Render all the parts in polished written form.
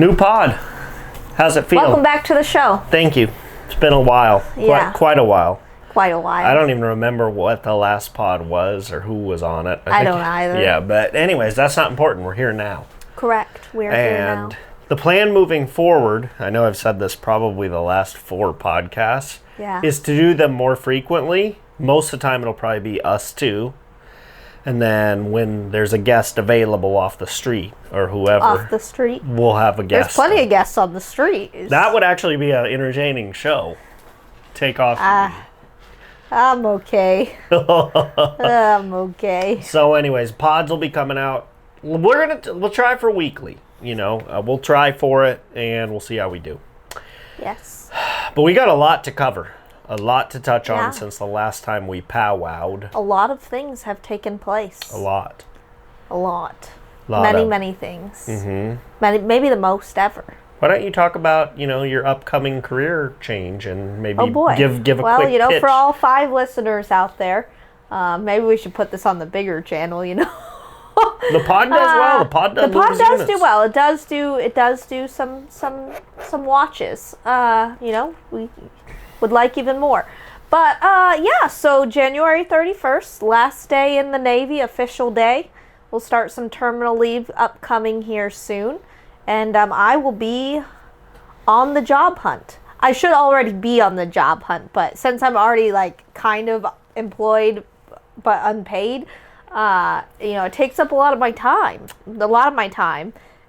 New pod. How's it feel? Welcome back to the show. Thank you. It's been a while. Yeah. Quite a while. Quite a while. I don't even remember what the last pod was or who was on it. I don't either. Yeah, but anyways, that's not important. We're here now. Correct. We're here now. And the plan moving forward, I know I've said this probably the last 4 podcasts, is to do them more frequently. Most of the time it'll probably be us two. And then when there's a guest available off the street or whoever. Off the street? We'll have a guest. There's plenty of guests on the street. That would actually be an entertaining show. Take off. I'm okay. I'm okay. So anyways, pods will be coming out. We'll try for weekly. We'll try for it and we'll see how we do. Yes. But we got a lot to cover. A lot to touch on since the last time we powwowed. A lot of things have taken place. A lot. Many things. Mm-hmm. Maybe the most ever. Why don't you talk about, your upcoming career change and maybe give a quick pitch. For all 5 listeners out there, maybe we should put this on the bigger channel, The pod does well. The pod does do well. It does do some watches. We would like even more. But so January 31st, last day in the Navy, official day. We'll start some terminal leave upcoming here soon. And I will be on the job hunt. I should already be on the job hunt, but since I'm already kind of employed but unpaid, it takes up a lot of my time.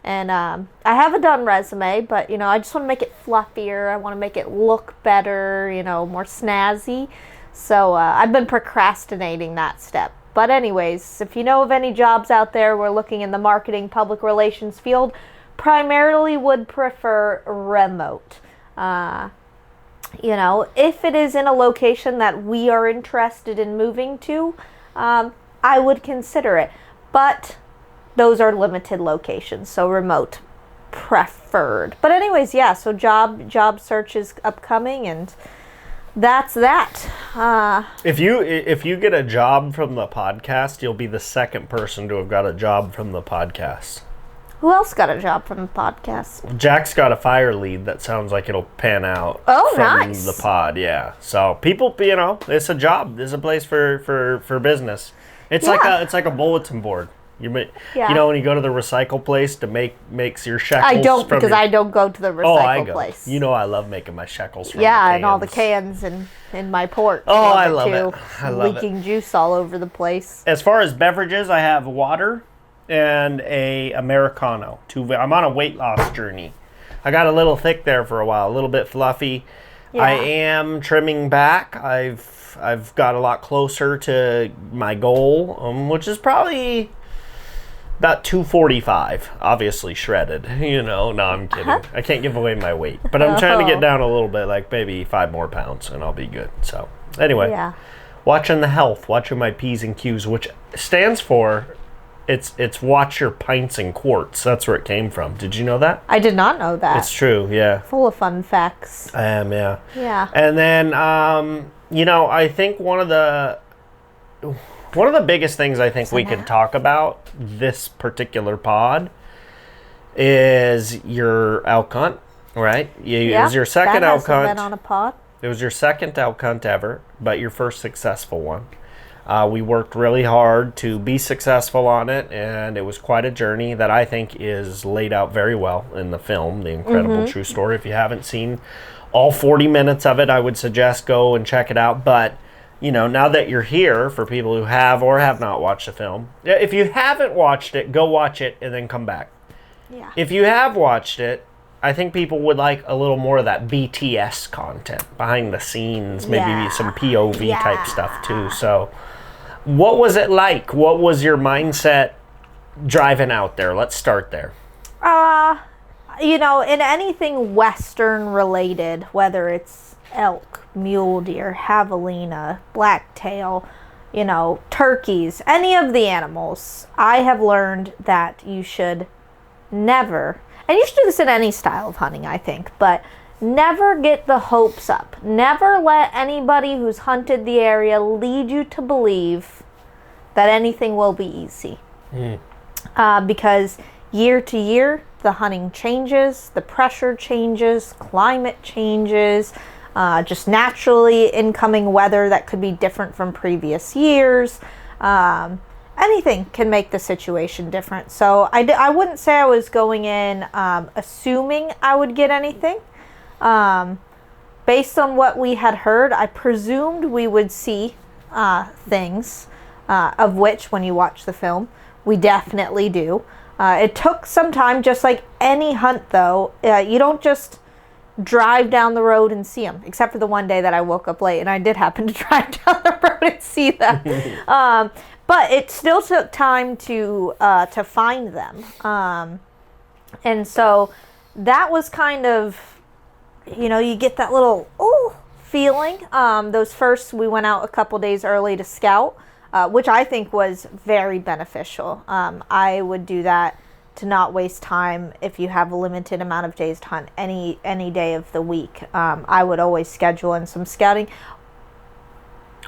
And I have a done resume, but, I just want to make it fluffier. I want to make it look better, more snazzy. So I've been procrastinating that step. But anyways, if you know of any jobs out there, we're looking in the marketing, public relations field, primarily would prefer remote. If it is in a location that we are interested in moving to, I would consider it. But those are limited locations, so remote preferred. But anyways, so job search is upcoming, and that's that. If you get a job from the podcast, you'll be the second person to have got a job from the podcast. Who else got a job from the podcast? Jack's got a fire lead that sounds like it'll pan out from nice. The pod, yeah. So people, it's a job. It's a place for business. It's like a bulletin board. When you go to the recycle place to makes your shekels. I don't because I don't go to the recycle place. I love making my shekels from and all the cans in my port. I love it. I love leaking juice all over the place. As far as beverages, I have water and a Americano. I'm on a weight loss journey. I got a little thick there for a while, a little bit fluffy. Yeah. I am trimming back. I've got a lot closer to my goal, which is probably about 245, obviously shredded. No, I'm kidding. I can't give away my weight, but I'm trying to get down a little bit, like maybe 5 more pounds, and I'll be good. So anyway, watching the health, watching my P's and Q's, which stands for it's watch your pints and quarts. That's where it came from. Did you know that? I did not know that. It's true. Yeah. Full of fun facts. I am. Yeah. Yeah. And then I think one of the biggest things I think we could talk about this particular pod is your elk hunt, right? It was your second elk hunt. Been on a pod. It was your second elk hunt ever, but your first successful one. We worked really hard to be successful on it, and it was quite a journey that I think is laid out very well in the film, The Incredible True Story. If you haven't seen all 40 minutes of it, I would suggest go and check it out. But now that you're here, for people who have or have not watched the film, if you haven't watched it, go watch it and then come back. Yeah. If you have watched it, I think people would like a little more of that BTS content, behind the scenes, maybe some POV type stuff too. So what was it like? What was your mindset driving out there? Let's start there. In anything Western related, whether it's elk, mule deer, javelina, blacktail, turkeys, any of the animals, I have learned that you should never, and you should do this in any style of hunting, I think, but never get the hopes up. Never let anybody who's hunted the area lead you to believe that anything will be easy. Because year to year, the hunting changes, the pressure changes, climate changes, just naturally incoming weather that could be different from previous years. Anything can make the situation different. So I wouldn't say I was going in assuming I would get anything. Based on what we had heard, I presumed we would see things, of which, when you watch the film, we definitely do. It took some time, just like any hunt, though. You don't just drive down the road and see them, except for the one day that I woke up late, and I did happen to drive down the road and see them. But it still took time to find them. And so that was kind of, you get that little feeling. Those first, we went out a couple days early to scout, which I think was very beneficial. I would do that to not waste time if you have a limited amount of days to hunt any day of the week. I would always schedule in some scouting.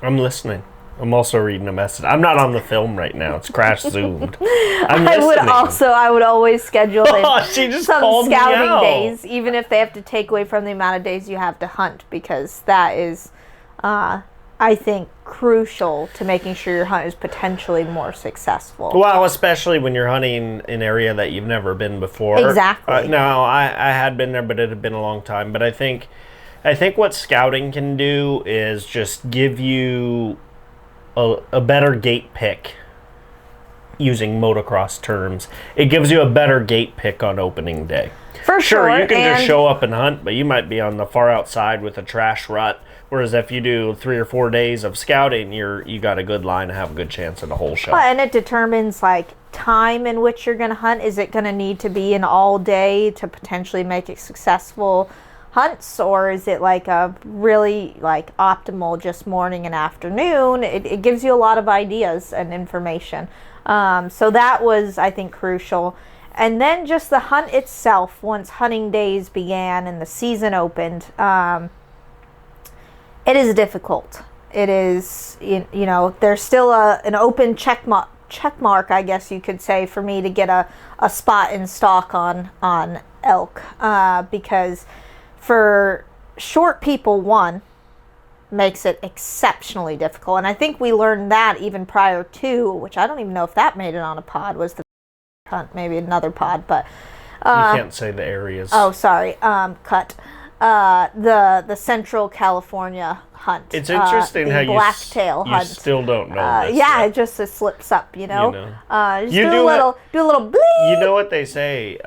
I'm listening. I'm also reading a message. I'm not on the film right now. It's crash zoomed. I would always schedule in she just some scouting days, even if they have to take away from the amount of days you have to hunt, because that is, I think, crucial to making sure your hunt is potentially more successul. Well, especially when you're hunting an area that you've never been before. Exactly. No, I had been there, but it had been a long time. But I think what scouting can do is just give you a better gate pick, using motocross terms. It gives you a better gate pick on opening day. For sure. You can just show up and hunt, but you might be on the far outside with a trash rut. Whereas if you do 3 or 4 days of scouting, you got a good line and have a good chance at a whole shot. And it determines time in which you're going to hunt. Is it going to need to be an all day to potentially make it successful hunts, or is it a really optimal just morning and afternoon? It gives you a lot of ideas and information. So that was, I think, crucial. And then just the hunt itself, once hunting days began and the season opened, it is difficult. It is, there's still an open check mark, I guess you could say, for me to get a spot in stock on elk, because for short people, one, makes it exceptionally difficult. And I think we learned that even prior to, which I don't even know if that made it on a pod, was the hunt, maybe another pod, but you can't say the areas. Oh, sorry. Cut. The Central California hunt. It's interesting how blacktail hunt. You still don't know this. Yeah, it just slips up, Just you do a little bleep. You know what they say?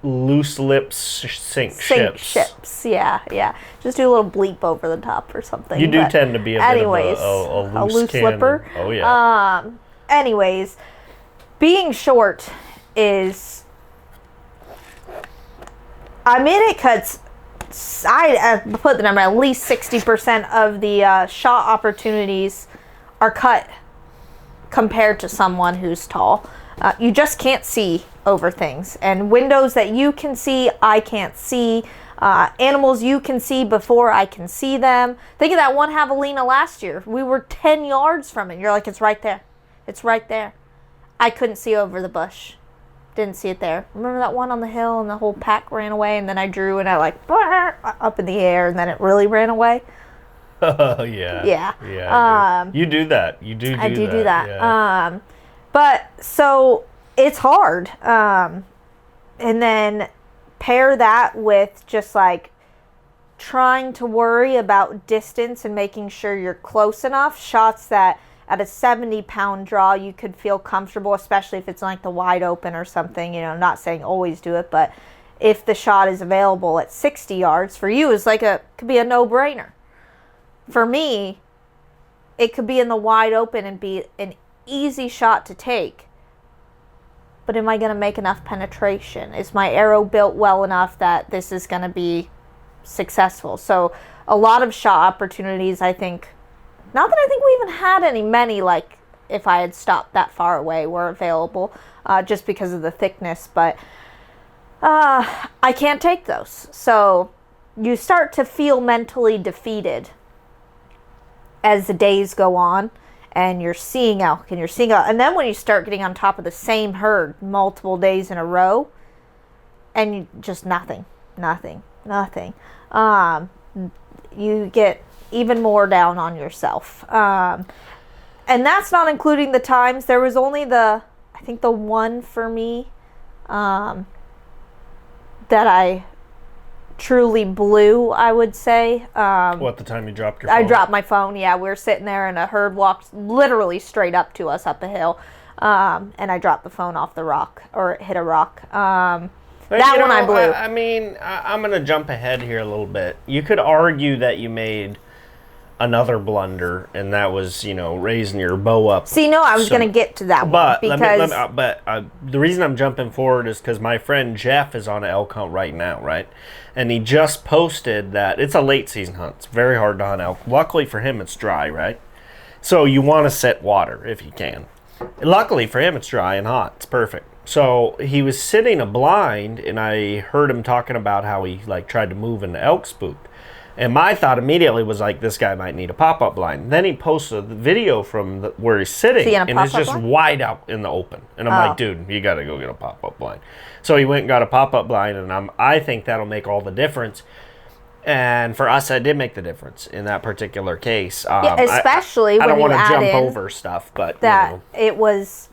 Loose lips sink ships. Yeah. Just do a little bleep over the top or something. You do tend to be a bit of a loose lipper. Oh, yeah. Anyways, being short is... it cuts... I put the number, at least 60% of the shot opportunities are cut compared to someone who's tall. You just can't see over things. And windows that you can see, I can't see. Animals you can see before I can see them. Think of that one javelina last year. We were 10 yards from it. You're like, it's right there. It's right there. I couldn't see over the bush. Didn't see it there. Remember that one on the hill and the whole pack ran away, and then I drew and I up in the air, and then it really ran away? Oh, yeah. Yeah. You do that. I do that. Yeah. But so it's hard. And then pair that with just trying to worry about distance and making sure you're close enough. Shots that at a 70-pound draw you could feel comfortable, especially if it's the wide open or something. Not saying always do it, but if the shot is available at 60 yards, for you is could be a no-brainer. For me, it could be in the wide open and be an easy shot to take. But am I going to make enough penetration? Is my arrow built well enough that this is going to be successful? So a lot of shot opportunities, I think, not that I think we even had many if I had stopped that far away, were available, just because of the thickness. But I can't take those. So you start to feel mentally defeated as the days go on. and you're seeing elk, and you're seeing elk. And then when you start getting on top of the same herd multiple days in a row, and you just nothing. You get even more down on yourself. And that's not including the times. There was only I think the one for me that I truly blew, I would say. What, the time you dropped your phone? I dropped my phone, yeah. We were sitting there and a herd walked literally straight up to us up a hill. And I dropped the phone off the rock, or it hit a rock. That one I blew. I mean, I'm going to jump ahead here a little bit. You could argue that you made another blunder, and that was, raising your bow up. See, no, I was going to get to that one. Because the reason I'm jumping forward is because my friend Jeff is on an elk hunt right now, right? And he just posted that it's a late season hunt. It's very hard to hunt elk. Luckily for him, it's dry, right? So you want to set water if you can. Luckily for him, it's dry and hot. It's perfect. So he was sitting a blind, and I heard him talking about how he tried to move and the elk spooked. And my thought immediately was this guy might need a pop-up blind. Then he posted the video from where he's sitting, and it's just wide out in the open. And I'm like, dude, you got to go get a pop-up blind. So he went and got a pop-up blind, and I think that'll make all the difference. And for us, that did make the difference in that particular case. Especially when I don't want to jump over stuff, but that it was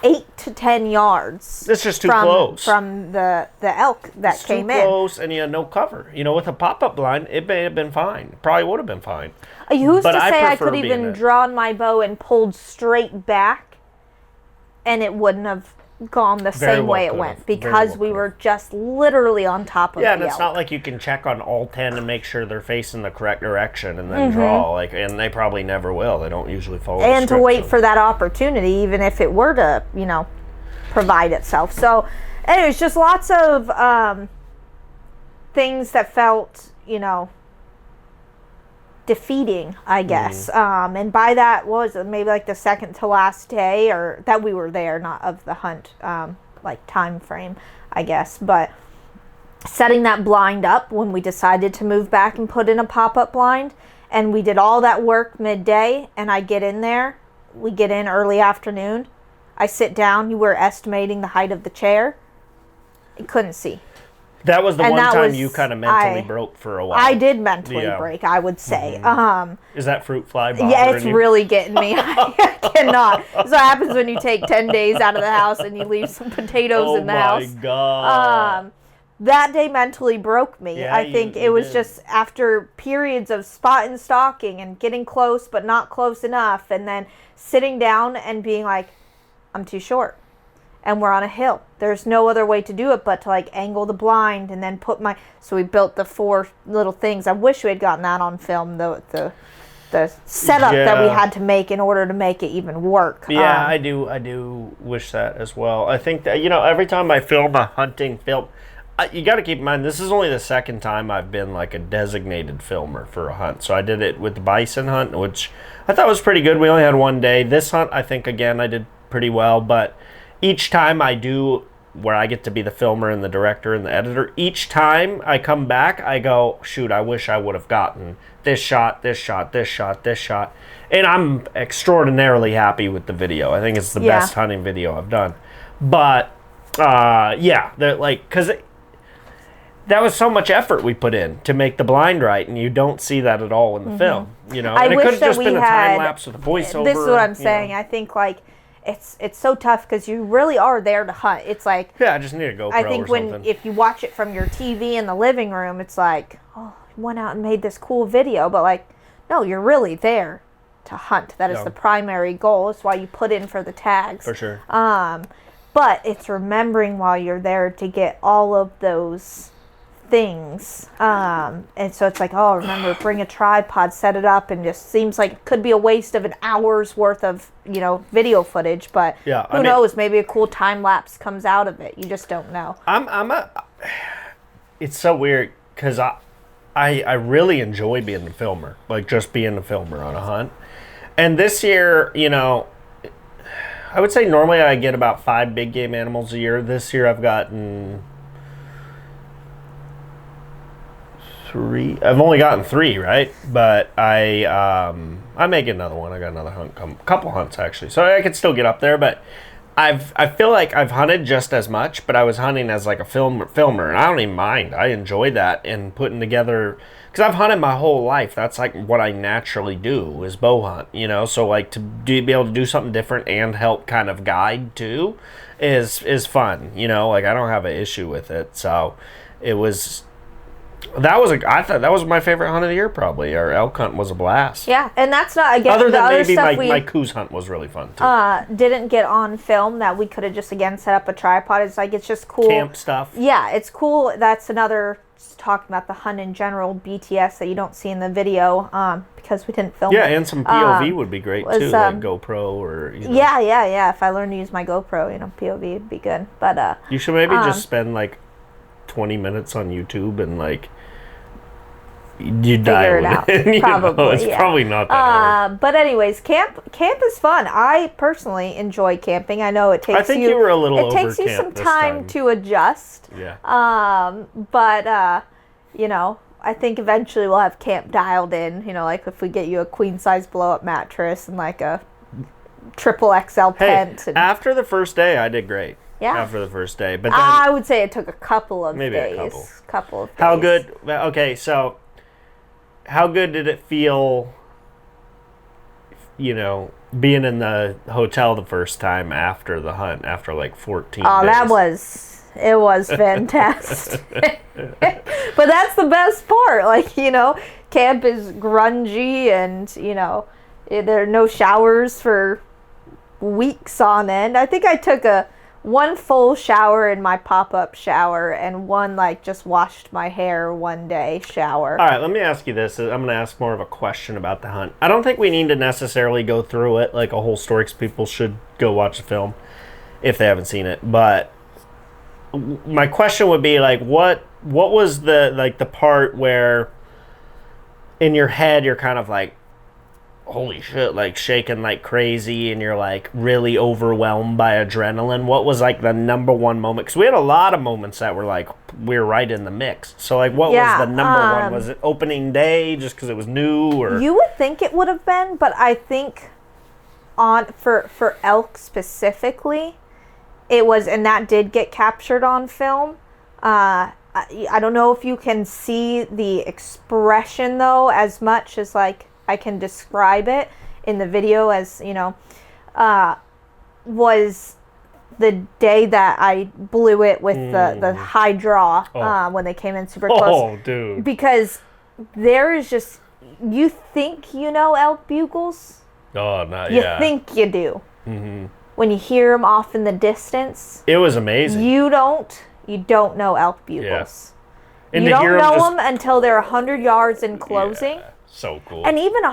8 to 10 yards. It's just too close from the elk that came in. Too close, and you had no cover. With a pop-up blind, it may have been fine. It probably would have been fine. Who's to say I could even drawn my bow and pulled straight back, and it wouldn't have gone the same way it went, because we were just literally on top of the elk. Yeah, and it's not like you can check on all 10 and make sure they're facing the correct direction and then draw. And they probably never will. They don't usually follow the script, to wait for that opportunity, even if it were to, provide itself. So, anyways, just lots of things that felt, defeating, I guess. And by that was maybe the second to last day, or that we were there, not of the hunt, time frame, I guess. But setting that blind up when we decided to move back and put in a pop-up blind, and we did all that work midday, and I get in there, we get in early afternoon, I sit down, you were estimating the height of the chair, I couldn't see. That was the one time you kind of mentally broke for a while. I did mentally break, I would say. Is that fruit fly bothering Yeah, it's really getting me. I cannot. That's what happens when you take 10 days out of the house and you leave some potatoes in the house. Oh, my God. That day mentally broke me. Yeah, I think it was just after periods of spot and stalking and getting close but not close enough, and then sitting down and being like, I'm too short. And we're on a hill. There's no other way to do it but to angle the blind and then put so we built the 4 little things. I wish we had gotten that on film, the setup that we had to make in order to make it even work. Yeah, I do wish that as well. I think that, every time I film a hunting film, you got to keep in mind, this is only the second time I've been a designated filmer for a hunt. So I did it with the bison hunt, which I thought was pretty good. We only had one day. This hunt, I think, again, I did pretty well, but each time I do, where I get to be the filmer and the director and the editor, each time I come back, I go, shoot, I wish I would have gotten this shot, this shot, this shot, this shot. And I'm extraordinarily happy with the video. I think it's the best hunting video I've done. But, because that was so much effort we put in to make the blind right, and you don't see that at all in the film. I it wish could have that just we been a had, time lapse with a voiceover. This is what I'm saying. I think it's so tough because you really are there to hunt. It's I just need a GoPro I think or something. if you watch it from your TV in the living room, it's oh, you went out and made this cool video, but no, you're really there to hunt. That is the primary goal. It's why you put in for the tags. For sure. But it's remembering while you're there to get all of those things, and so it's remember, bring a tripod, set it up, and just seems like it could be a waste of an hour's worth of video footage, but who knows, maybe a cool time lapse comes out of it. You just don't know. It's so weird because I really enjoy being the filmer, just being the filmer on a hunt. And this year, I would say normally I get about 5 big game animals a year. This year I've gotten 3. I've only gotten 3, right? But I I may get another one. I got another hunt, couple hunts actually, so I could still get up there. But I feel like I've hunted just as much, but I was hunting as like a filmer, and I don't even mind. I enjoy that and putting together, because I've hunted my whole life. That's like what I naturally do is bow hunt, you know. So like to be able to do something different and help kind of guide too is fun, you know. Like I don't have an issue with it. So it was. I thought that was my favorite hunt of the year, probably. Our elk hunt was a blast. Yeah, and that's not, again, other the than other maybe stuff my coos hunt was really fun too. Didn't get on film that we could have just, again, set up a tripod. It's like, it's just cool. Camp stuff. Yeah, it's cool. That's another, talking about the hunt in general, BTS, that you don't see in the video because we didn't film it. Yeah, and some POV would be great too, like GoPro or, you know. Yeah. If I learn to use my GoPro, you know, POV would be good. But you should maybe just spend like 20 minutes on YouTube and like you figure it out. Probably, it's probably not that hard. But anyways, camp is fun. I personally enjoy camping. I know it takes I think you were a little it takes you some time to adjust. Yeah. But you know, I think eventually we'll have camp dialed in. You know, like if we get you a queen size blow up mattress and like a triple XL tent. And, after the first day, I did great. Yeah. After the first day, but then I would say it took a couple of maybe days. a couple of days. How good? Okay, so how good did it feel, you know, being in the hotel the first time after the hunt, after like 14 days? It was fantastic. But that's the best part. Like, you know, camp is grungy and, you know, there are no showers for weeks on end. I think I took one full shower in my pop-up shower and one like just washed my hair one day shower. All right, let me ask you this. I'm going to ask more of a question about the hunt. I don't think we need to necessarily go through it like a whole story, because people should go watch the film if they haven't seen it. But my question would be like, what was the part where in your head you're kind of like, holy shit, like shaking like crazy and you're like really overwhelmed by adrenaline? What was like the number one moment? Because we had a lot of moments that were like we're right in the mix. So like what was the number one? Was it opening day just because it was new? Or you would think it would have been, but I think for elk specifically, it was, and that did get captured on film. I don't know if you can see the expression though as much as like I can describe it in the video, as you know, was the day that I blew it with the high draw when they came in super close. Oh, dude. Because there is just, you think you know elk bugles. Oh, not you think you do. Mm-hmm. When you hear them off in the distance. It was amazing. You don't know elk bugles. Yeah. You don't know them until they're 100 yards in closing. Yeah. So cool. And even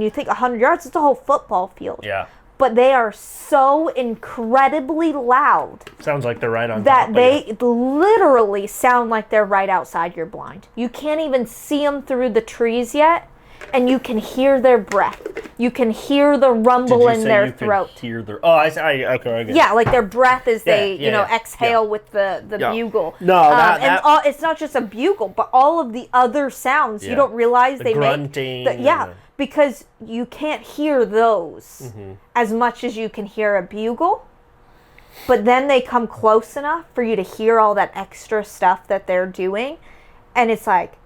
you think 100 yards, it's a whole football field. Yeah. But they are so incredibly loud. Sounds like they're right on top that they literally sound like they're right outside your blind. You can't even see them through the trees yet, and you can hear their breath. You can hear the rumble in their throat. Hear their? Oh, okay. Yeah, like their breath as they exhale with the bugle. No, it's not just a bugle, but all of the other sounds you don't realize they grunting, make. Because you can't hear those as much as you can hear a bugle. But then they come close enough for you to hear all that extra stuff that they're doing, and it's like,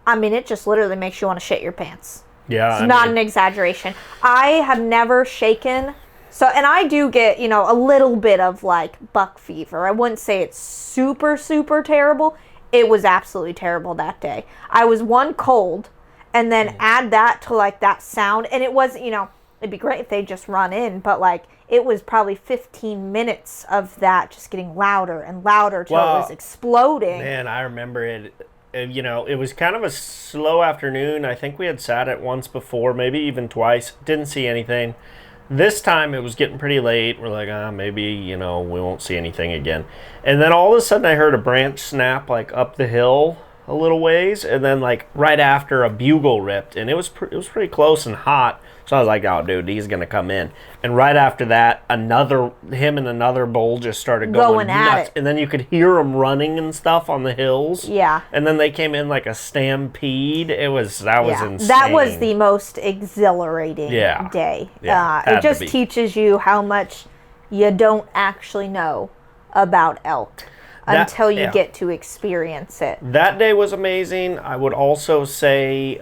it just literally makes you want to shit your pants. Yeah, it's not an exaggeration. I have never shaken. So, and I do get, a little bit of like buck fever. I wouldn't say it's super, super terrible. It was absolutely terrible that day. I was cold, and then add that to like that sound. And it was, it'd be great if they just run in, but like it was probably 15 minutes of that just getting louder and louder till it was exploding. Man, I remember it. It was kind of a slow afternoon. I think we had sat it once before, maybe even twice. Didn't see anything. This time it was getting pretty late. We're like, maybe, we won't see anything again. And then all of a sudden I heard a branch snap like up the hill, a little ways, and then like right after a bugle ripped, and it was pretty close and hot. So I was like, "Oh, dude, he's gonna come in." And right after that, him and another bull just started going at nuts, it. and then you could hear them running and stuff on the hills. Yeah. And then they came in like a stampede. That was insane. That was the most exhilarating day. Yeah, it just teaches you how much you don't actually know about elk until you get to experience it. That day was amazing. I would also say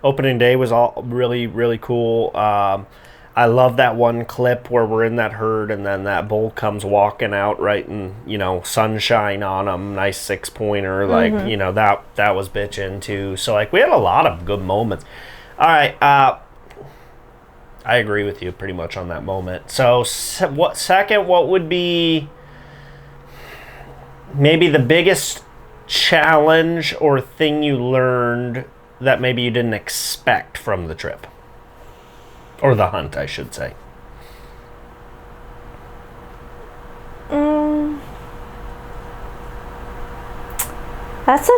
opening day was all really, really cool. I love that one clip where we're in that herd and then that bull comes walking out right in, sunshine on him, nice 6-pointer, like, that was bitchin' too. So, like, we had a lot of good moments. All right, I agree with you pretty much on that moment. So, what would be maybe the biggest challenge or thing you learned that maybe you didn't expect from the trip? Or the hunt, I should say. That's a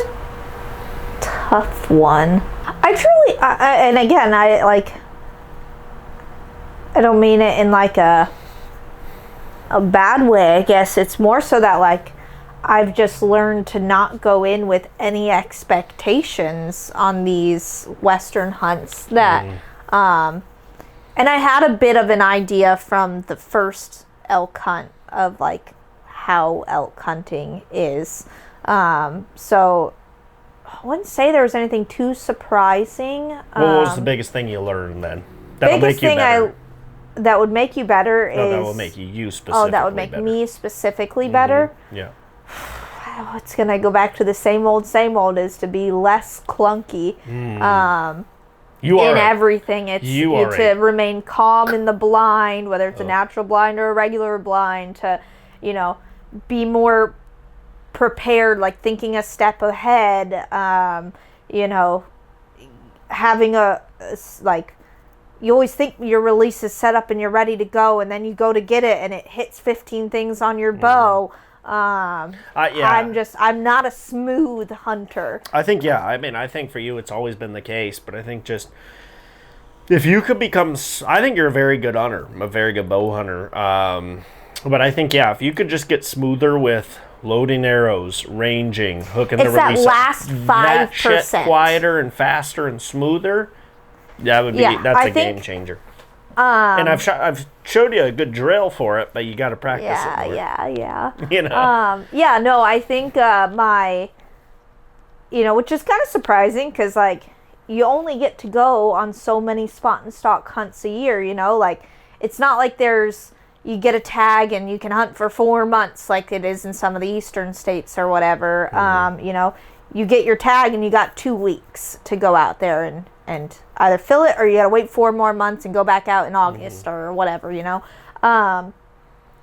tough one. And again, I don't mean it in like a bad way, I guess. It's more so that like I've just learned to not go in with any expectations on these Western hunts that, and I had a bit of an idea from the first elk hunt of like how elk hunting is. So I wouldn't say there was anything too surprising. What was the biggest thing you learned then? That'll make you better. That would make you better is... that will make you specifically Oh, that would make me specifically better? Yeah. It's going to go back to the same old, is to be less clunky. Everything. It's to remain calm in the blind, whether it's a natural blind or a regular blind, to, be more prepared, like thinking a step ahead, having you always think your release is set up and you're ready to go, and then you go to get it and it hits 15 things on your bow. I'm not a smooth hunter. I think for you it's always been the case, but I think just if you could I think you're a very good hunter, a very good bow hunter. But I think, if you could just get smoother with loading arrows, ranging, hooking the release. It's that last 5%. That shit quieter and faster and smoother. That's a game changer. And I've showed you a good drill for it, but you got to practice it more. Yeah. I think which is kind of surprising because like you only get to go on so many spot and stalk hunts a year. Like it's not like you get a tag and you can hunt for 4 months like it is in some of the eastern states or whatever. You get your tag and you got 2 weeks to go out there and either fill it or you got to wait 4 more months and go back out in August or whatever,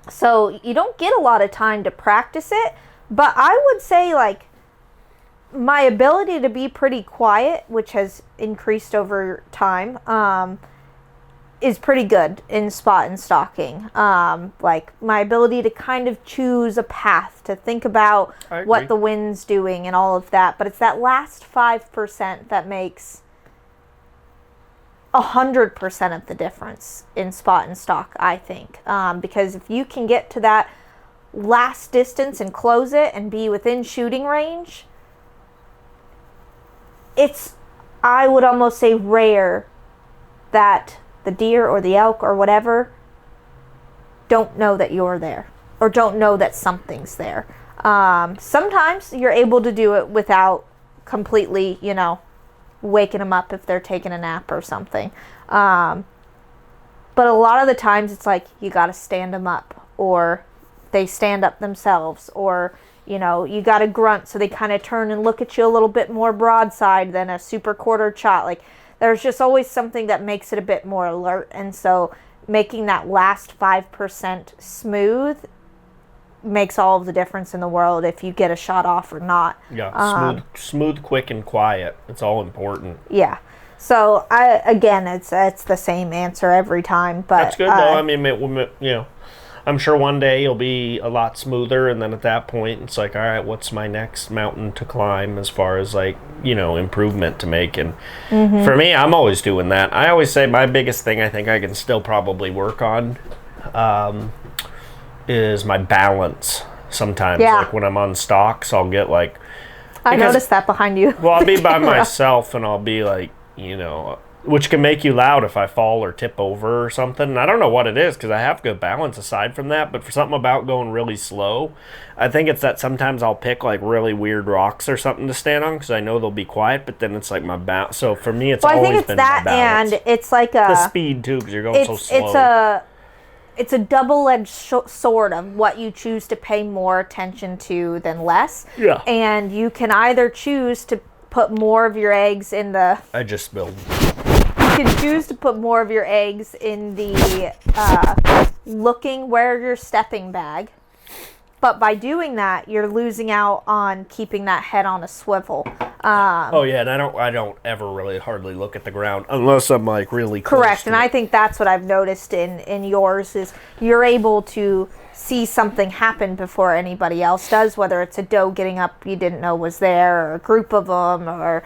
So you don't get a lot of time to practice it, but I would say like my ability to be pretty quiet, which has increased over time, is pretty good in spot and stalking. Like my ability to kind of choose a path, to think about what the wind's doing and all of that. But it's that last 5% that makes 100% of the difference in spot and stalk, I think. Because if you can get to that last distance and close it and be within shooting range, it's, I would almost say, rare that the deer or the elk or whatever don't know that you're there or don't know that something's there. Sometimes you're able to do it without completely, waking them up if they're taking a nap or something. But a lot of the times it's like you got to stand them up, or they stand up themselves, or you got to grunt so they kind of turn and look at you a little bit more broadside than a super quartered shot. Like there's just always something that makes it a bit more alert, and so making that last 5% smooth makes all of the difference in the world if you get a shot off or not. Yeah, smooth, quick, and quiet. It's all important. Yeah. So it's the same answer every time. But that's good though. I mean, I'm sure one day you'll be a lot smoother, and then at that point, it's like, all right, what's my next mountain to climb as far as like, improvement to make? And for me, I'm always doing that. I always say my biggest thing I think I can still probably work on is my balance. Sometimes, like when I'm on stalks, I'll get like... I noticed that behind you. Well, I'll be by myself, and I'll be like, which can make you loud if I fall or tip over or something. And I don't know what it is, because I have good balance aside from that, but for something about going really slow, I think it's that sometimes I'll pick like really weird rocks or something to stand on, because I know they'll be quiet, but then it's like my balance. So for me, it's always been my balance. I think it's that, and it's like the speed too, because you're going so slow. It's a double-edged sword of what you choose to pay more attention to than less. Yeah. And you can either choose to put more of your eggs in the... I just spilled. You can choose to put more of your eggs in the looking where you're stepping bag. But by doing that, you're losing out on keeping that head on a swivel. And I don't ever really hardly look at the ground unless I'm like really close. Correct, and I think that's what I've noticed in yours is you're able to see something happen before anybody else does, whether it's a doe getting up you didn't know was there, or a group of them, or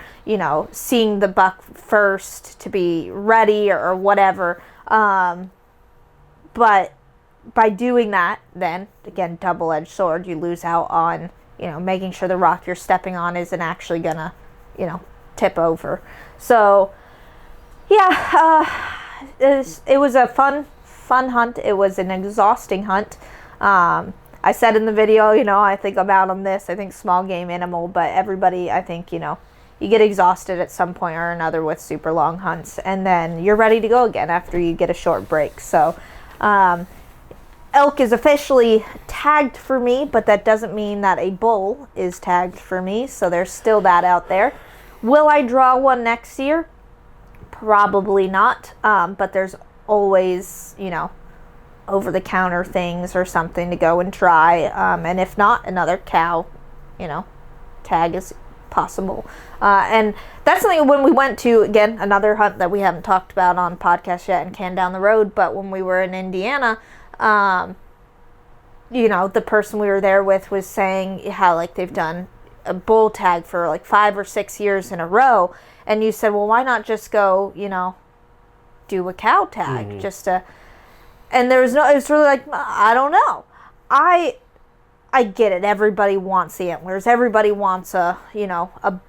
seeing the buck first to be ready or whatever. But by doing that, then again, double-edged sword, you lose out on making sure the rock you're stepping on isn't actually gonna tip over. So it was a fun hunt. It was an exhausting hunt. I said in the video, I think I'm out on this. I think small game animal, but everybody, I think, you get exhausted at some point or another with super long hunts, and then you're ready to go again after you get a short break. So elk is officially tagged for me, but that doesn't mean that a bull is tagged for me, so there's still that out there. Will I draw one next year? Probably not, but there's always, over-the-counter things or something to go and try, and if not, another cow, tag is possible. And that's something when we went to, again, another hunt that we haven't talked about on podcast yet and can down the road, but when we were in Indiana, the person we were there with was saying how like they've done a bull tag for like 5 or 6 years in a row, and you said, well, why not just go, do a cow tag just to, and it's really like, I don't know. I get it. Everybody wants the antlers. Everybody wants a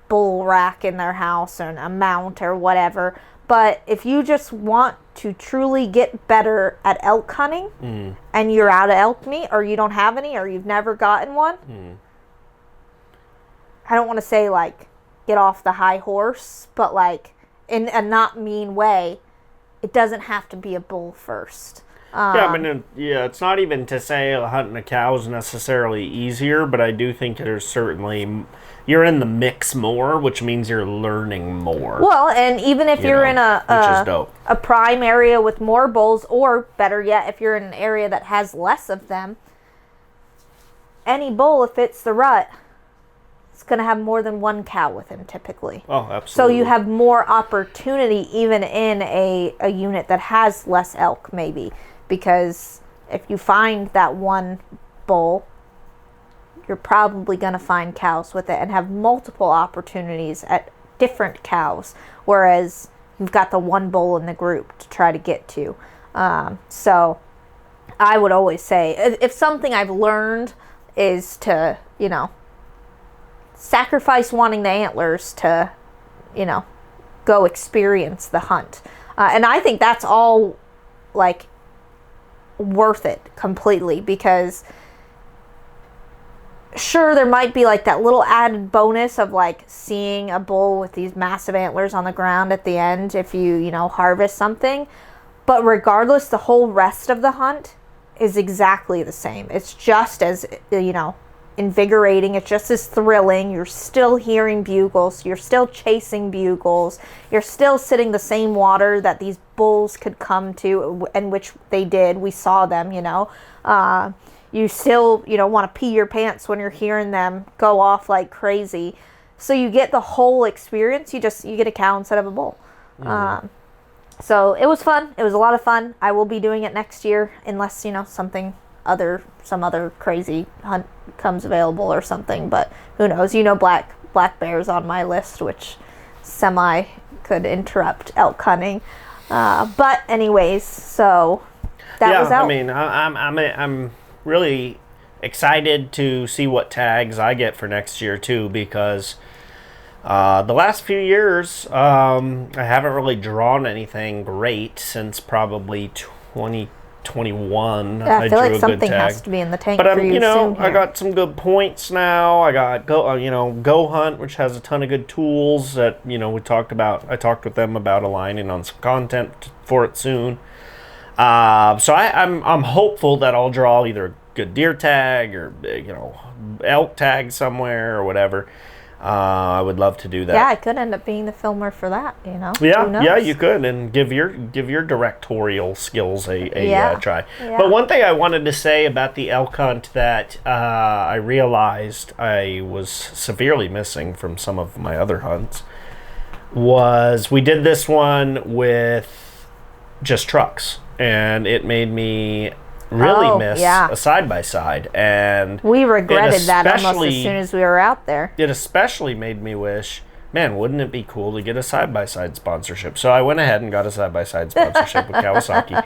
bull rack in their house and a mount or whatever. But if you just want to truly get better at elk hunting and you're out of elk meat, or you don't have any, or you've never gotten one, I don't want to say like get off the high horse, but like in a not mean way, it doesn't have to be a bull first. It's not even to say hunting a cow is necessarily easier, but I do think there's certainly, you're in the mix more, which means you're learning more. Well, and even if you're in a prime area with more bulls, or better yet, if you're in an area that has less of them, any bull, if it's the rut, it's going to have more than one cow with him typically. Oh, absolutely. So you have more opportunity even in a unit that has less elk maybe. Because if you find that one bull, you're probably going to find cows with it and have multiple opportunities at different cows, whereas you've got the one bull in the group to try to get to. So I would always say, if something I've learned is to, sacrifice wanting the antlers to, go experience the hunt. And I think that's all, like, worth it completely, because sure, there might be like that little added bonus of like seeing a bull with these massive antlers on the ground at the end if you harvest something, but regardless, the whole rest of the hunt is exactly the same. It's just as invigorating, it's just as thrilling. You're still hearing bugles, you're still chasing bugles, you're still sitting the same water that these bulls could come to, and which they did. We saw them. You still want to pee your pants when you're hearing them go off like crazy. So you get the whole experience. You get a cow instead of a bull. So it was fun. It was a lot of fun. I will be doing it next year unless something some other crazy hunt comes available or something. But who knows? Black bear's on my list, which semi could interrupt elk hunting. But anyways, so that was elk. I mean, I'm really excited to see what tags I get for next year too, because the last few years I haven't really drawn anything great since probably 2021. Yeah, I feel drew like a something good tag. has to be in the tank But for you soon here. I got some good points now. I got Go Hunt, which has a ton of good tools that we talked about. I talked with them about aligning on some content for it soon. So I'm hopeful that I'll draw either a good deer tag or elk tag somewhere or whatever. I would love to do that. Yeah, I could end up being the filmer for that. Yeah, you could, and give your directorial skills a try. Yeah. But one thing I wanted to say about the elk hunt that I realized I was severely missing from some of my other hunts was we did this one with just trucks, and it made me really miss a side-by-side, and we regretted that almost as soon as we were out there. It especially made me wish, man, wouldn't it be cool to get a side-by-side sponsorship? So I went ahead and got a side-by-side sponsorship with Kawasaki,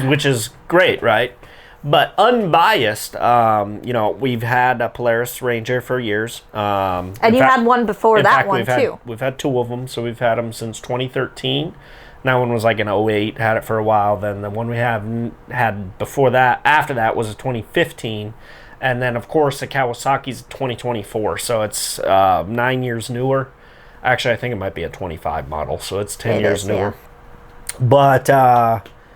which is great, right? But unbiased, we've had a Polaris Ranger for years. And you had one before that one, too. We've had two of them, so we've had them since 2013. That one was like an 08, had it for a while. Then the one we had before that, after that, was a 2015. And then, of course, the Kawasaki's 2024. So it's 9 years newer. Actually, I think it might be a 25 model. So it's 10 years newer. Yeah. But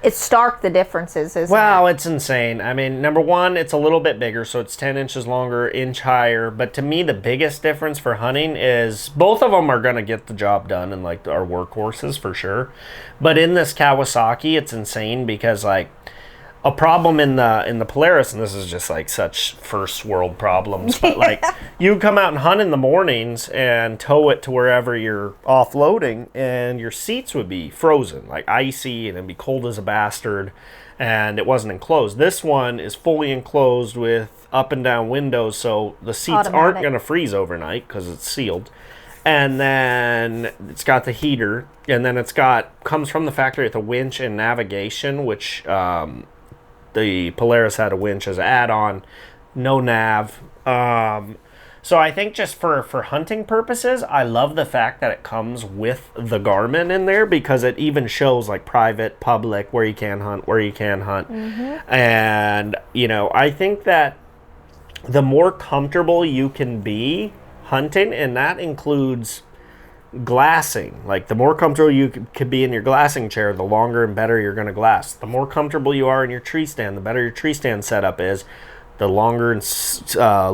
it's stark, the differences, isn't it? Well, it's insane. I mean, number one, it's a little bit bigger, so it's 10 inches longer, inch higher. But to me, the biggest difference for hunting is both of them are going to get the job done and like our workhorses for sure. But in this Kawasaki, it's insane because like a problem in the Polaris, and this is just like such first world problems, but like you come out and hunt in the mornings and tow it to wherever you're offloading, and your seats would be frozen, like icy, and it'd be cold as a bastard, and it wasn't enclosed. This one is fully enclosed with up and down windows, so the seats aren't going to freeze overnight because it's sealed. And then it's got the heater, and then comes from the factory with a winch and navigation, which the Polaris had a winch as an add-on, no nav. So I think just for hunting purposes, I love the fact that it comes with the Garmin in there, because it even shows like private, public, where you can hunt, where you can hunt. Mm-hmm. And, I think that the more comfortable you can be hunting, and that includes glassing. Like the more comfortable you could be in your glassing chair, the longer and better you're going to glass. The more comfortable you are in your tree stand, the better your tree stand setup is, the longer and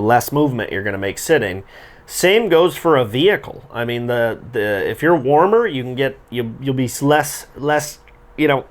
less movement you're going to make sitting. Same goes for a vehicle. I mean, the if you're warmer, you can you'll be less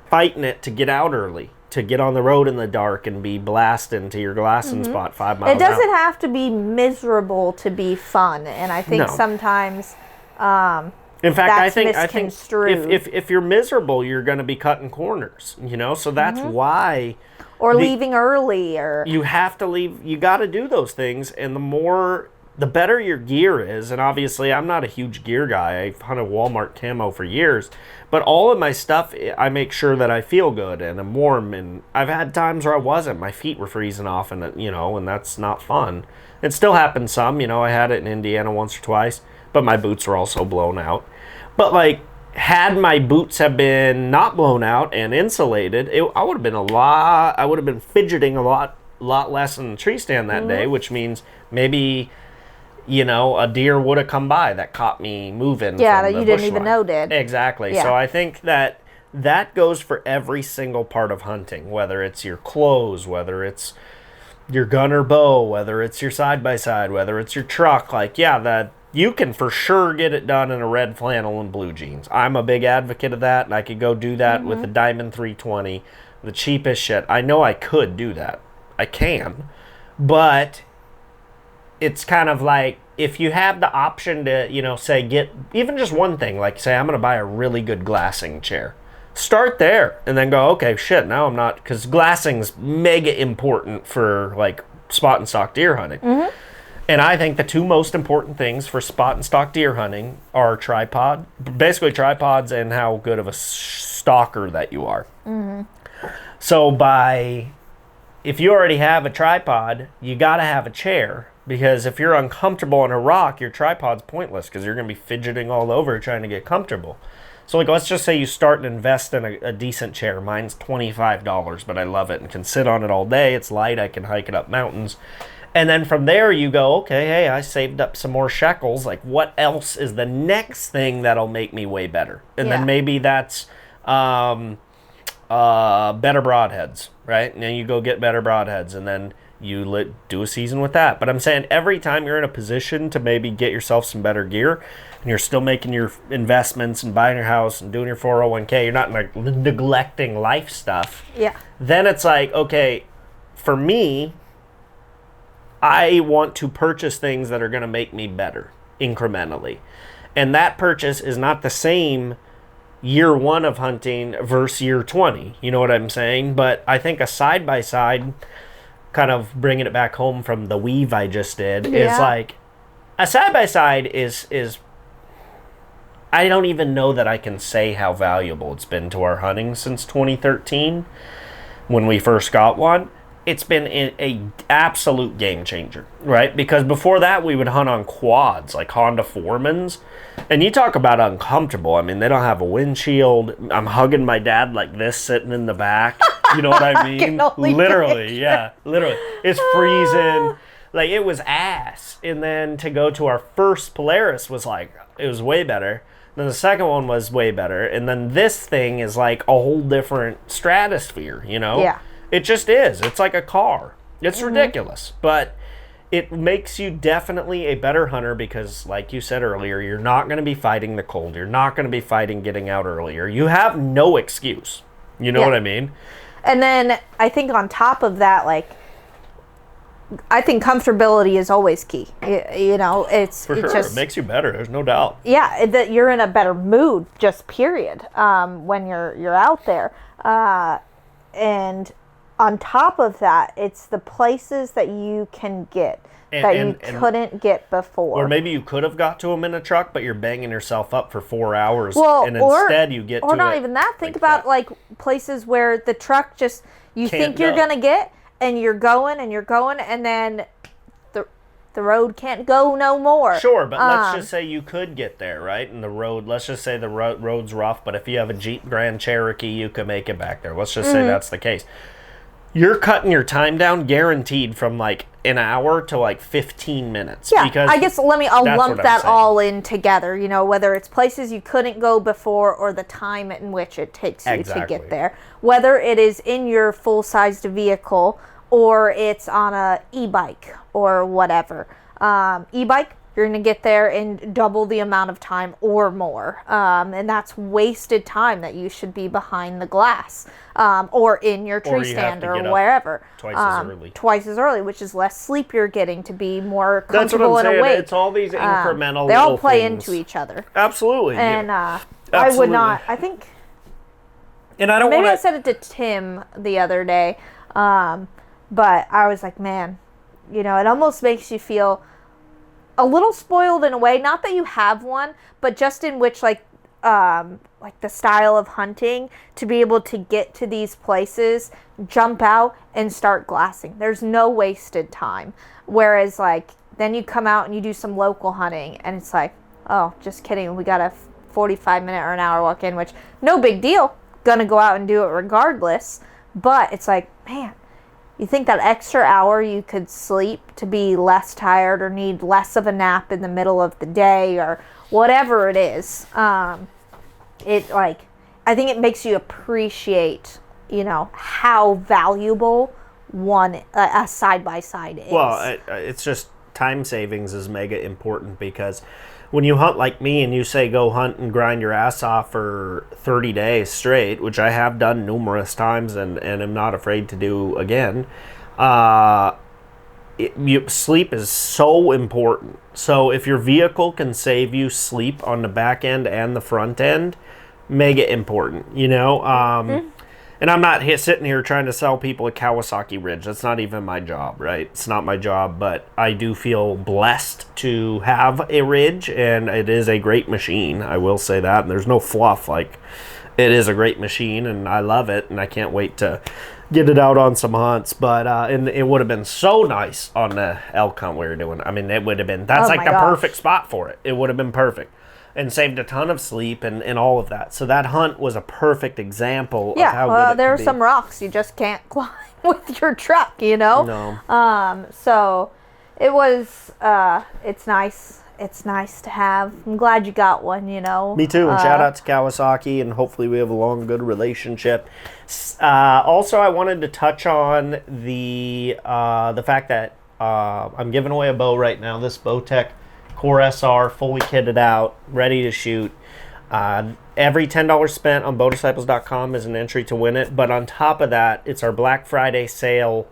fighting it to get out early, to get on the road in the dark and be blasting to your glassing spot 5 miles. It doesn't have to be miserable to be fun, and I think sometimes in fact, I think if you're miserable, you're going to be cutting corners, so that's why. Or leaving early, or you have to leave. You got to do those things, and the better your gear is. And obviously, I'm not a huge gear guy. I've hunted Walmart camo for years, but all of my stuff, I make sure that I feel good and I'm warm. And I've had times where I wasn't. My feet were freezing off, and and that's not fun. It still happens some. I had it in Indiana once or twice, but my boots were also blown out. But like, had my boots have been not blown out and insulated, I would have been fidgeting a lot less in the tree stand that day, which means maybe, a deer would have come by that caught me moving. Yeah, that you didn't even know did. Exactly. Yeah. So I think that goes for every single part of hunting, whether it's your clothes, whether it's your gun or bow, whether it's your side-by-side, whether it's your truck. Like, you can for sure get it done in a red flannel and blue jeans. I'm a big advocate of that, and I could go do that with the Diamond 320, the cheapest shit. I know I could do that. I can. But it's kind of like, if you have the option to, say, get even just one thing, like say I'm going to buy a really good glassing chair. Start there and then go, okay, shit, now I'm not, because glassing's mega important for like spot and stock deer hunting. And I think the two most important things for spot and stock deer hunting are basically tripods, and how good of a stalker that you are. So if you already have a tripod, you got to have a chair, because if you're uncomfortable on a rock, your tripod's pointless, because you're going to be fidgeting all over trying to get comfortable. So like, let's just say you start and invest in a decent chair. Mine's $25, but I love it and can sit on it all day. It's light. I can hike it up mountains. And then from there you go, okay, hey, I saved up some more shekels. Like, what else is the next thing that'll make me way better? And then maybe that's better broadheads, right? And then you go get better broadheads, and then you do a season with that. But I'm saying every time you're in a position to maybe get yourself some better gear, and you're still making your investments and buying your house and doing your 401k, you're not like neglecting life stuff. Yeah. Then it's like, okay, for me, I want to purchase things that are going to make me better incrementally. And that purchase is not the same year 1 of hunting versus year 20. You know what I'm saying? But I think a side-by-side, kind of bringing it back home from the weave I just did, is like, a side-by-side is I don't even know that I can say how valuable it's been to our hunting since 2013 when we first got one. It's been a absolute game changer, right? Because before that, we would hunt on quads, like Honda Foremans. And you talk about uncomfortable. I mean, they don't have a windshield. I'm hugging my dad like this, sitting in the back. You know what I mean? Literally, yeah. Literally. It's freezing. Like, it was ass. And then to go to our first Polaris was like, it was way better. Then the second one was way better. And then this thing is like a whole different stratosphere, you know? Yeah. It just is. It's like a car. It's ridiculous. But it makes you definitely a better hunter because, like you said earlier, you're not going to be fighting the cold. You're not going to be fighting getting out earlier. You have no excuse. You know what I mean? And then I think on top of that, like, I think comfortability is always key. You know, it's For sure. just, it makes you better. There's no doubt. Yeah, that you're in a better mood, just period, when you're out there. And on top of that, it's the places that you can get that you couldn't get before. Or maybe you could have got to them in a truck, but you're banging yourself up for 4 hours, and instead you get to it. Or not even that. Think about like places where the truck just, you think you're going to get, and you're going, and then the road can't go no more. Sure, but let's just say you could get there, right? And the road, let's just say the road's rough, but if you have a Jeep Grand Cherokee, you could make it back there. Let's just say that's the case. You're cutting your time down guaranteed from like an hour to like 15 minutes. Yeah, because I guess I'll lump that all in together, you know, whether it's places you couldn't go before or the time in which it takes you to get there. Whether it is in your full-sized vehicle or it's on a e-bike or whatever. E-bike, you're going to get there in double the amount of time or more. And that's wasted time that you should be behind the glass or in your tree stand or wherever. Twice as early, which is less sleep you're getting to be more comfortable and awake. It's all these incremental they all play things. into each other. Absolutely. And I would not, I think, and I don't maybe I said it to Tim the other day, but I was like, man, you know, it almost makes you feel a little spoiled in a way, not that you have one, but just in which like the style of hunting, to be able to get to these places, jump out and start glassing. There's no wasted time. Whereas like then you come out and you do some local hunting and it's like, oh, just kidding, we got a 45-minute or an hour walk in, which no big deal, gonna go out and do it regardless. But it's like, man, you think that extra hour you could sleep to be less tired or need less of a nap in the middle of the day or whatever it is. It like, I think it makes you appreciate, you know, how valuable a side-by-side is. Well, it's just time savings is mega important because when you hunt like me and you say go hunt and grind your ass off for 30 days straight, which I have done numerous times and am not afraid to do again, sleep is so important. So if your vehicle can save you sleep on the back end and the front end, mega important, you know? And I'm not sitting here trying to sell people a Kawasaki Ridge. That's not even my job, right? It's not my job, but I do feel blessed to have a Ridge, and it is a great machine. I will say that. And there's no fluff. Like, it is a great machine, and I love it, and I can't wait to get it out on some hunts. But and it would have been so nice on the elk hunt we were doing. I mean, it would have been, that's like the perfect spot for it. It would have been perfect. And saved a ton of sleep and all of that. So that hunt was a perfect example of how good it could there are be. some rocks you just can't climb with your truck, you know? No. So it was, it's nice. It's nice to have. I'm glad you got one, you know? Me too. And shout out to Kawasaki, and hopefully we have a long, good relationship. Also, I wanted to touch on the fact that I'm giving away a bow right now. This Bowtech Core SR, fully kitted out, ready to shoot. Every $10 spent on bowdisciples.com is an entry to win it. But on top of that, it's our Black Friday sale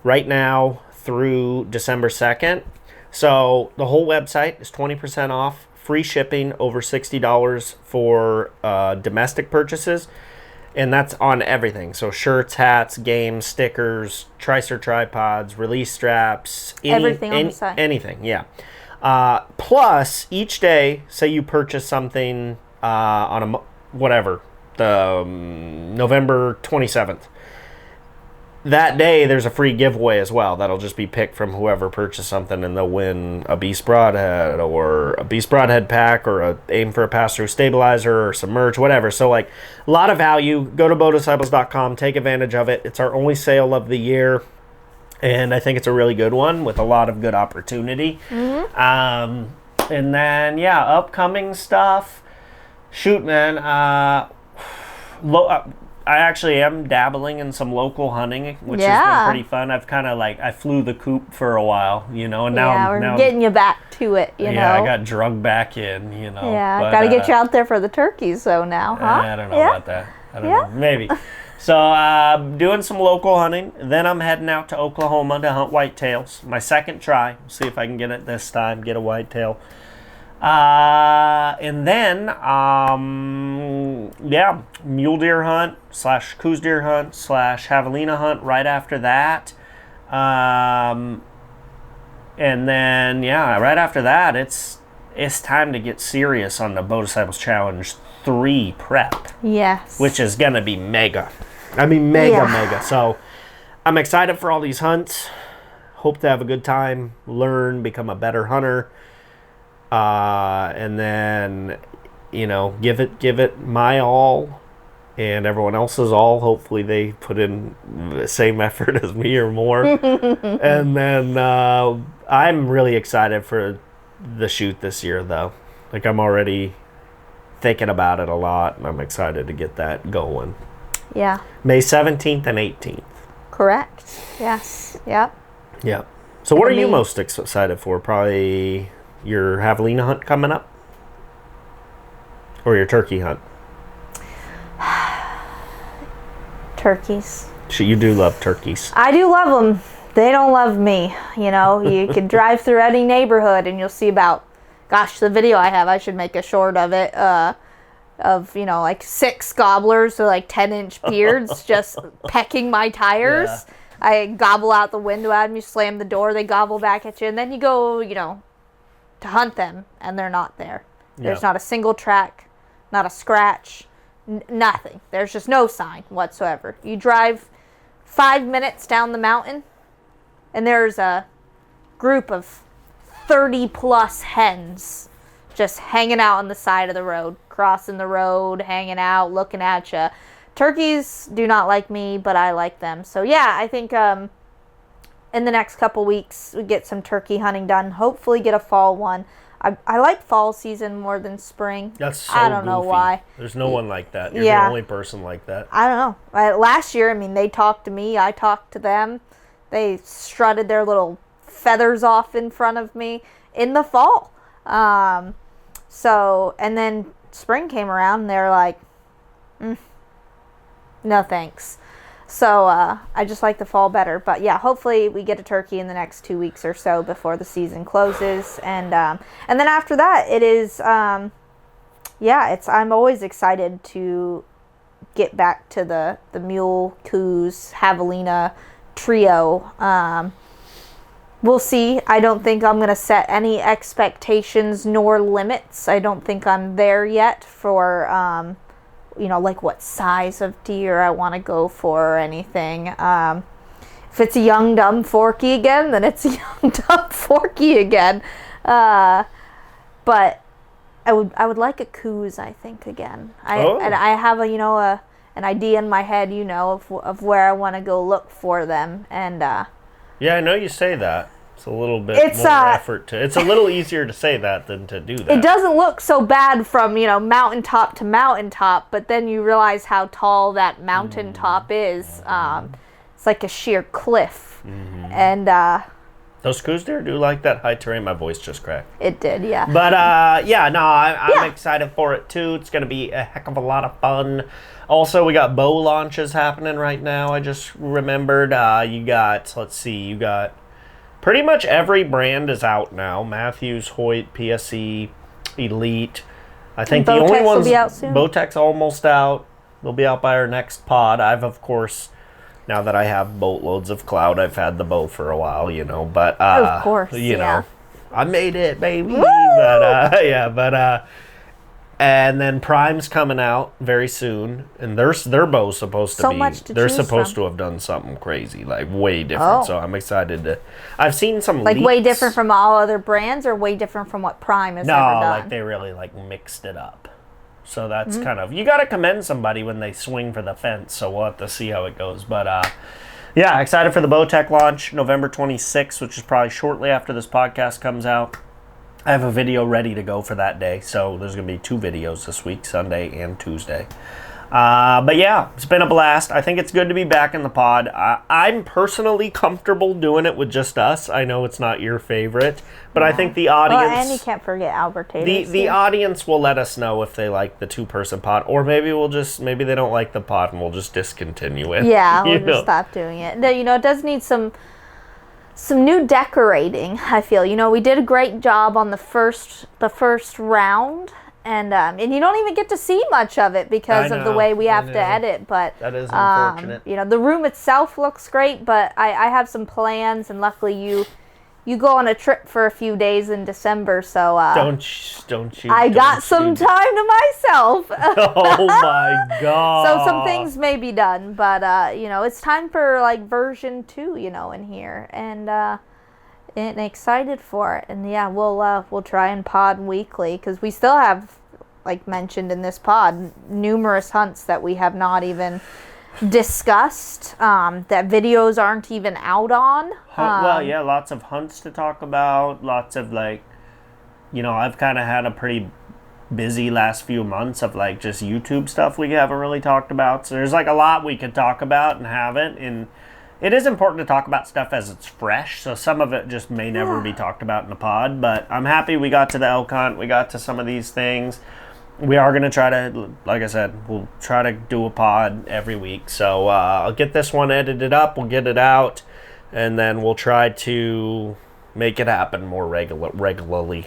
right now through December 2nd. So the whole website is 20% off, free shipping over $60 for domestic purchases. And that's on everything. So shirts, hats, games, stickers, Tricer tripods, release straps. Everything on the site. Anything, yeah. Plus, each day, say you purchase something on the November 27th. That day, there's a free giveaway as well. That'll just be picked from whoever purchased something, and they'll win a Beast Broadhead or a Beast Broadhead pack or a Aim for a Pass-Through Stabilizer or some merch, whatever. So, like, a lot of value. Go to bowdisciples.com. Take advantage of it. It's our only sale of the year. And I think it's a really good one with a lot of good opportunity. And then, yeah, upcoming stuff. Shoot, man. I actually am dabbling in some local hunting, which has been pretty fun. I've kind of I flew the coop for a while, you know, and now we're getting you back to it, you know. Yeah, I got drugged back in, you know. Yeah, got to get you out there for the turkeys, though, now, huh? I don't know about that. I don't know. Maybe. So, doing some local hunting. Then I'm heading out to Oklahoma to hunt whitetails. My second try. See if I can get it this time, get a whitetail. And then, mule deer hunt / Coues deer hunt / javelina hunt right after that. And then, right after that, it's time to get serious on the Bow Disciples Challenge 3 prep. Yes. Which is going to be mega. I mean, mega. So, I'm excited for all these hunts. Hope to have a good time, learn, become a better hunter. And then, you know, give it my all and everyone else's all. Hopefully they put in the same effort as me or more. And then I'm really excited for the shoot this year, though. Like, I'm already thinking about it a lot, and I'm excited to get that going. Yeah. May 17th and 18th. Correct. Yes. Yep. Yeah. So what are you most excited for? Probably your javelina hunt coming up? Or your turkey hunt? Turkeys. So you do love turkeys. I do love them. They don't love me. You know, you can drive through any neighborhood and you'll see about, gosh, the video I have, I should make a short of it, of, you know, like 6 gobblers with like 10-inch beards just pecking my tires. Yeah. I gobble out the window at them, you slam the door, they gobble back at you, and then you go, you know, to hunt them, and they're not there. There's not a single track, not a scratch, nothing. There's just no sign whatsoever. You drive 5 minutes down the mountain, and there's a group of 30-plus hens just hanging out on the side of the road, crossing the road, hanging out, looking at you. Turkeys do not like me, but I like them. So, yeah, I think in the next couple weeks, we get some turkey hunting done. Hopefully get a fall one. I like fall season more than spring. That's so I don't know why. There's no one like that. You're the only person like that. I don't know. Last year, I mean, they talked to me. I talked to them. They strutted their little feathers off in front of me in the fall. So, and then spring came around and they were like, no thanks. So, I just like the fall better. But yeah, hopefully we get a turkey in the next 2 weeks or so before the season closes. And then after that, it is I'm always excited to get back to the mule, coos, javelina trio. We'll see. I don't think I'm going to set any expectations nor limits. I don't think I'm there yet for, like what size of deer I want to go for or anything. If it's a young, dumb Forky again, then it's a young, dumb Forky again. But I would like a coos, I think, again. And I have an idea in my head, of where I want to go look for them. And yeah, I know you say that. It's a little bit more effort to. It's a little easier to say that than to do that. It doesn't look so bad from mountaintop to mountaintop, but then you realize how tall that mountaintop is. It's like a sheer cliff, and those coos deer do like that high terrain. My voice just cracked. It did, yeah. But I'm excited for it too. It's gonna be a heck of a lot of fun. Also, we got bow launches happening right now. I just remembered. You got pretty much every brand is out now. Matthews, Hoyt, PSE, Elite. I think the only ones. Will be out soon. Bowtech's almost out. They'll be out by our next pod. I've of course. Now that I have boatloads of cloud, I've had the bow for a while, but of course, I made it, baby. Woo! But and then Prime's coming out very soon, and their bow's supposed to be. They're supposed to have done something crazy, like way different. So I'm excited to. I've seen some leaks. Way different from all other brands, or way different from what Prime has ever done. No, like they really mixed it up. So that's kind of, you got to commend somebody when they swing for the fence. So we'll have to see how it goes. But excited for the Bowtech launch, November 26th, which is probably shortly after this podcast comes out. I have a video ready to go for that day. So there's going to be 2 videos this week, Sunday and Tuesday. But yeah, it's been a blast. I think it's good to be back in the pod. I'm personally comfortable doing it with just us. I know it's not your favorite, but I think the audience... Well, and you can't forget Albert Taters. The audience will let us know if they like the 2-person pod, or maybe maybe they don't like the pod and we'll just discontinue it. Yeah, we'll just stop doing it. It does need some new decorating, I feel. We did a great job on the first round. And you don't even get to see much of it because of the way we have to edit. But that is unfortunate. The room itself looks great, but I have some plans, and luckily you go on a trip for a few days in December, so don't you? I got some time to myself. Oh my god! So some things may be done, but it's time for version 2, in here, and excited for it. And yeah, we'll try and pod weekly, because we still have, like mentioned in this pod, numerous hunts that we have not even discussed, that videos aren't even out on. Lots of hunts to talk about, lots of I've kind of had a pretty busy last few months of just YouTube stuff we haven't really talked about, so there's a lot we could talk about and haven't. And it is important to talk about stuff as it's fresh, so some of it just may never be talked about in a pod, but I'm happy we got to the elk hunt, we got to some of these things. We are going to try to, like I said, we'll try to do a pod every week, so I'll get this one edited up, we'll get it out, and then we'll try to make it happen more regularly.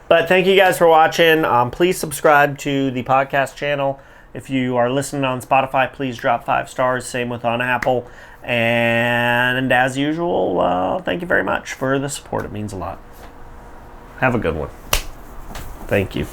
But thank you guys for watching. Please subscribe to the podcast channel. If you are listening on Spotify, please drop 5 stars. Same with on Apple. And as usual, thank you very much for the support. It means a lot. Have a good one. Thank you.